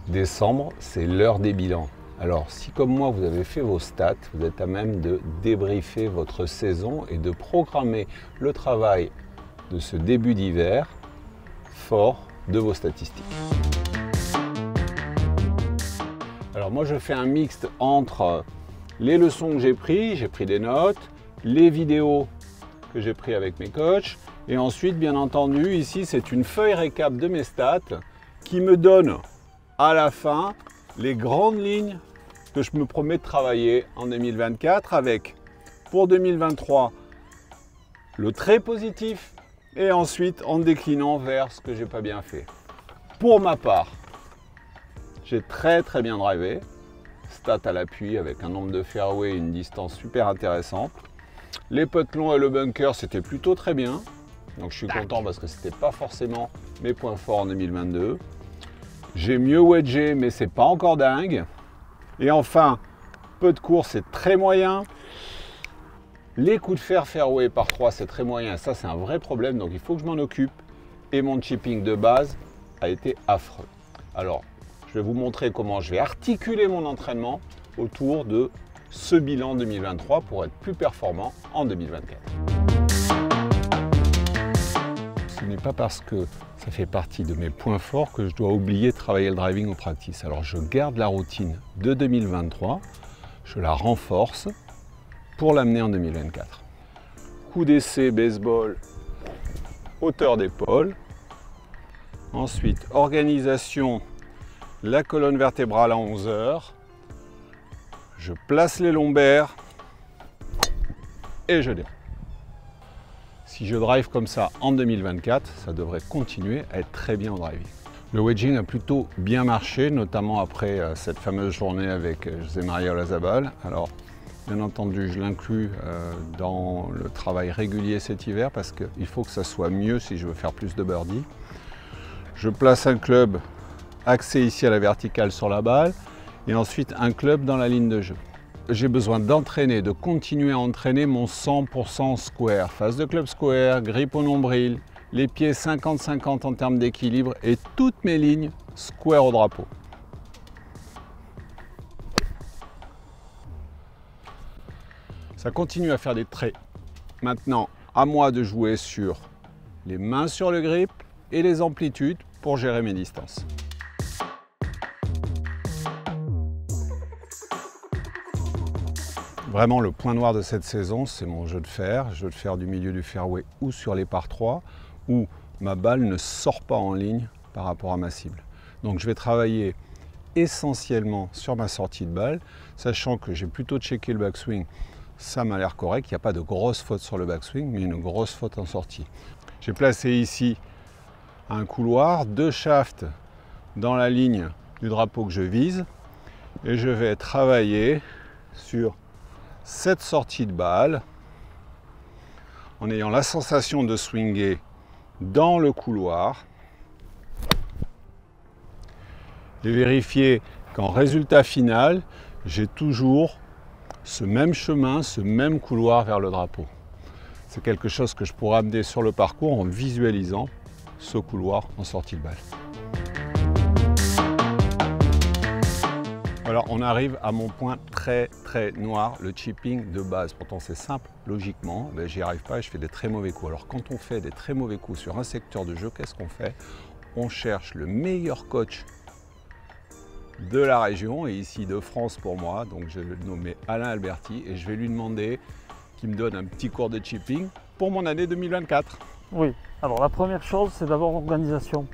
Décembre, c'est l'heure des bilans. Alors, si comme moi, vous avez fait vos stats, vous êtes à même de débriefer votre saison et de programmer le travail de ce début d'hiver fort de vos statistiques. Alors moi, je fais un mixte entre les leçons que j'ai pris des notes, les vidéos que j'ai prises avec mes coachs, et ensuite, bien entendu, ici, c'est une feuille récap de mes stats qui me donne à la fin les grandes lignes que je me promets de travailler en 2024 avec, pour 2023, le très positif et ensuite en déclinant vers ce que j'ai pas bien fait. Pour ma part, j'ai très bien drivé, stats à l'appui avec un nombre de fairway et une distance super intéressante. Les putts longs et le bunker, c'était plutôt très bien. Donc je suis content parce que c'était pas forcément mes points forts en 2022. J'ai mieux wedgé, mais c'est pas encore dingue. Et enfin, peu de course, c'est très moyen. Les coups de fer fairway par 3, c'est très moyen. Ça, c'est un vrai problème, donc il faut que je m'en occupe. Et mon chipping de base a été affreux. Alors, je vais vous montrer comment je vais articuler mon entraînement autour de ce bilan 2023 pour être plus performant en 2024. Ce n'est pas parce que ça fait partie de mes points forts que je dois oublier de travailler le driving en practice. Alors je garde la routine de 2023, je la renforce pour l'amener en 2024. Coup d'essai, baseball, hauteur d'épaule. Ensuite, organisation, la colonne vertébrale à 11 heures. Je place les lombaires et je déroule. Si je drive comme ça en 2024, ça devrait continuer à être très bien en driving. Le wedging a plutôt bien marché, notamment après cette fameuse journée avec José María Olazabal. Alors, bien entendu, je l'inclus dans le travail régulier cet hiver parce qu'il faut que ça soit mieux si je veux faire plus de birdie. Je place un club axé ici à la verticale sur la balle et ensuite un club dans la ligne de jeu. J'ai besoin d'entraîner, de continuer à entraîner mon 100% square. Face de club square, grip au nombril, les pieds 50-50 en termes d'équilibre et toutes mes lignes square au drapeau. Ça continue à faire des traits. Maintenant, à moi de jouer sur les mains sur le grip et les amplitudes pour gérer mes distances. Vraiment, le point noir de cette saison, c'est mon jeu de fer. Jeu de fer du milieu du fairway ou sur les par 3, où ma balle ne sort pas en ligne par rapport à ma cible. Donc je vais travailler essentiellement sur ma sortie de balle, sachant que j'ai plutôt checké le backswing. Ça m'a l'air correct, il n'y a pas de grosse faute sur le backswing, mais une grosse faute en sortie. J'ai placé ici un couloir, 2 shafts dans la ligne du drapeau que je vise, et je vais travailler sur cette sortie de balle en ayant la sensation de swinger dans le couloir et vérifier qu'en résultat final, j'ai toujours ce même chemin, ce même couloir vers le drapeau. C'est quelque chose que je pourrais amener sur le parcours en visualisant ce couloir en sortie de balle. Alors on arrive à mon point très noir, le chipping de base. Pourtant c'est simple, logiquement, ben, j'y arrive pas et je fais des très mauvais coups. Alors quand on fait des très mauvais coups sur un secteur de jeu, qu'est-ce qu'on fait? On cherche le meilleur coach de la région, et ici de France pour moi, donc je vais le nommer Alain Alberti, et je vais lui demander qu'il me donne un petit cours de chipping pour mon année 2024. Oui, alors la première chose c'est d'abord l'organisation.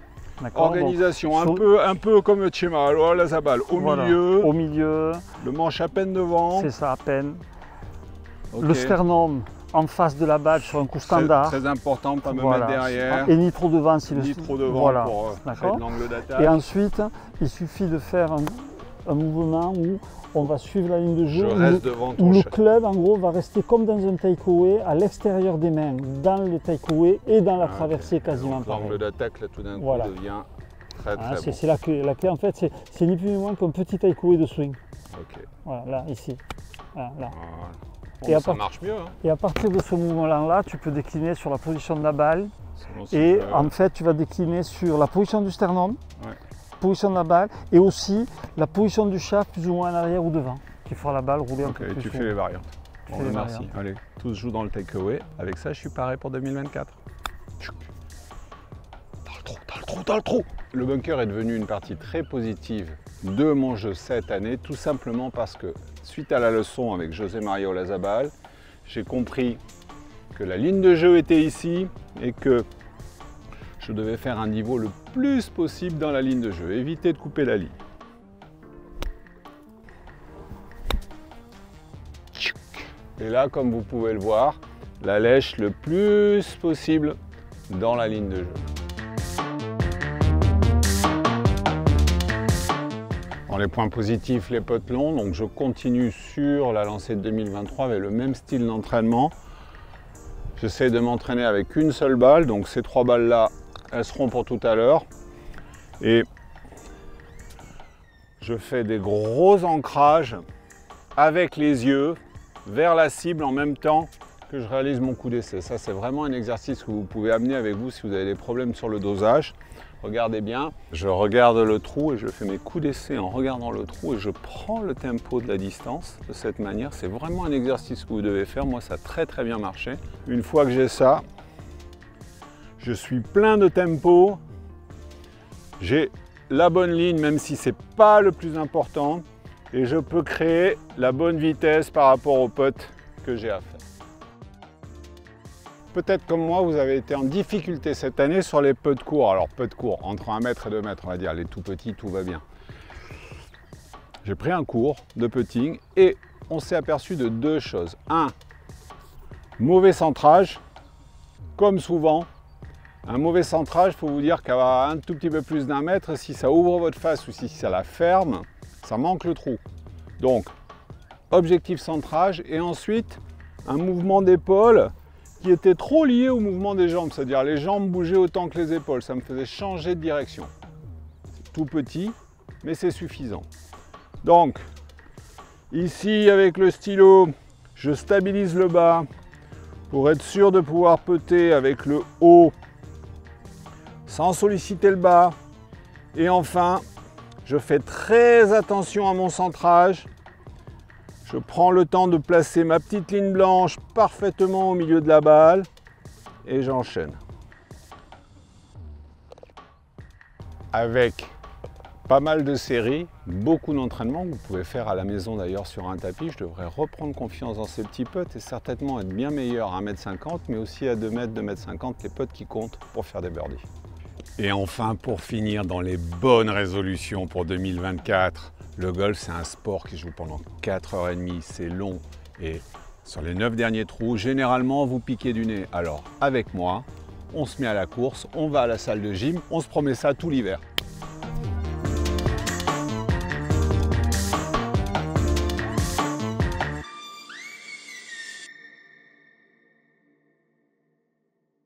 Organisation, donc, un peu comme chez Olazabal, au milieu, le manche à peine devant. C'est ça, à peine. Okay. Le sternum en face de la balle sur un coup standard. Très important, pas me mettre derrière. Et ni trop devant si ni trop devant pour créer de l'angle d'attaque. Et ensuite, il suffit de faire un mouvement où on va suivre la ligne de jeu, où le club en gros va rester comme dans un takeaway à l'extérieur des mains, dans le takeaway et dans la traversée quasiment pareil. L'angle d'attaque là tout d'un coup devient très bon. C'est la clé. La clé en fait c'est ni plus ni moins qu'un petit takeaway de swing. Okay. Voilà, là, ici. Voilà, là. Bon, et ça marche mieux. Hein. Et à partir de ce mouvement-là, tu peux décliner sur la position de la balle. Et en fait, tu vas décliner sur la position du sternum position de la balle et aussi la position du shaft plus ou moins en arrière ou devant, qui fera la balle rouler un peu plus. Tu fais les variantes. Bon, merci. Allez, tous jouent dans le takeaway. Avec ça, je suis paré pour 2024. Dans le trou. Le bunker est devenu une partie très positive de mon jeu cette année, tout simplement parce que suite à la leçon avec José María Olazabal, j'ai compris que la ligne de jeu était ici et que je devais faire un niveau le plus possible dans la ligne de jeu, éviter de couper la ligne. Et là, comme vous pouvez le voir, la lèche le plus possible dans la ligne de jeu. Dans les points positifs, les putts longs, donc je continue sur la lancée de 2023 avec le même style d'entraînement. J'essaie de m'entraîner avec une seule balle, donc ces 3 balles-là, elles seront pour tout à l'heure. Et je fais des gros ancrages avec les yeux vers la cible en même temps que je réalise mon coup d'essai. Ça, c'est vraiment un exercice que vous pouvez amener avec vous si vous avez des problèmes sur le dosage. Regardez bien, je regarde le trou et je fais mes coups d'essai en regardant le trou et je prends le tempo de la distance de cette manière. C'est vraiment un exercice que vous devez faire. Moi, ça a très bien marché. Une fois que j'ai ça, je suis plein de tempo. J'ai la bonne ligne, même si ce n'est pas le plus important. Et je peux créer la bonne vitesse par rapport au putt que j'ai à faire. Peut-être comme moi, vous avez été en difficulté cette année sur les putts courts. Alors putts courts, entre 1 mètre et 2 mètres, on va dire, les tout petits, tout va bien. J'ai pris un cours de putting et on s'est aperçu de 2 choses. 1, mauvais centrage, comme souvent. Un mauvais centrage, il faut vous dire qu'à un tout petit peu plus d'1 mètre, si ça ouvre votre face ou si ça la ferme, ça manque le trou. Donc, objectif centrage et ensuite un mouvement d'épaule qui était trop lié au mouvement des jambes, c'est-à-dire les jambes bougeaient autant que les épaules, ça me faisait changer de direction. C'est tout petit, mais c'est suffisant. Donc, ici avec le stylo, je stabilise le bas pour être sûr de pouvoir putter avec le haut sans solliciter le bas. Et enfin, je fais très attention à mon centrage. Je prends le temps de placer ma petite ligne blanche parfaitement au milieu de la balle et j'enchaîne. Avec pas mal de séries, beaucoup d'entraînements que vous pouvez faire à la maison d'ailleurs sur un tapis. Je devrais reprendre confiance dans ces petits putts et certainement être bien meilleur à 1,50 m, mais aussi à 2 m, 2,50 m, les putts qui comptent pour faire des birdies. Et enfin, pour finir dans les bonnes résolutions pour 2024, le golf, c'est un sport qui joue pendant 4h30, c'est long. Et sur les 9 derniers trous, généralement, vous piquez du nez. Alors, avec moi, on se met à la course, on va à la salle de gym, on se promet ça tout l'hiver.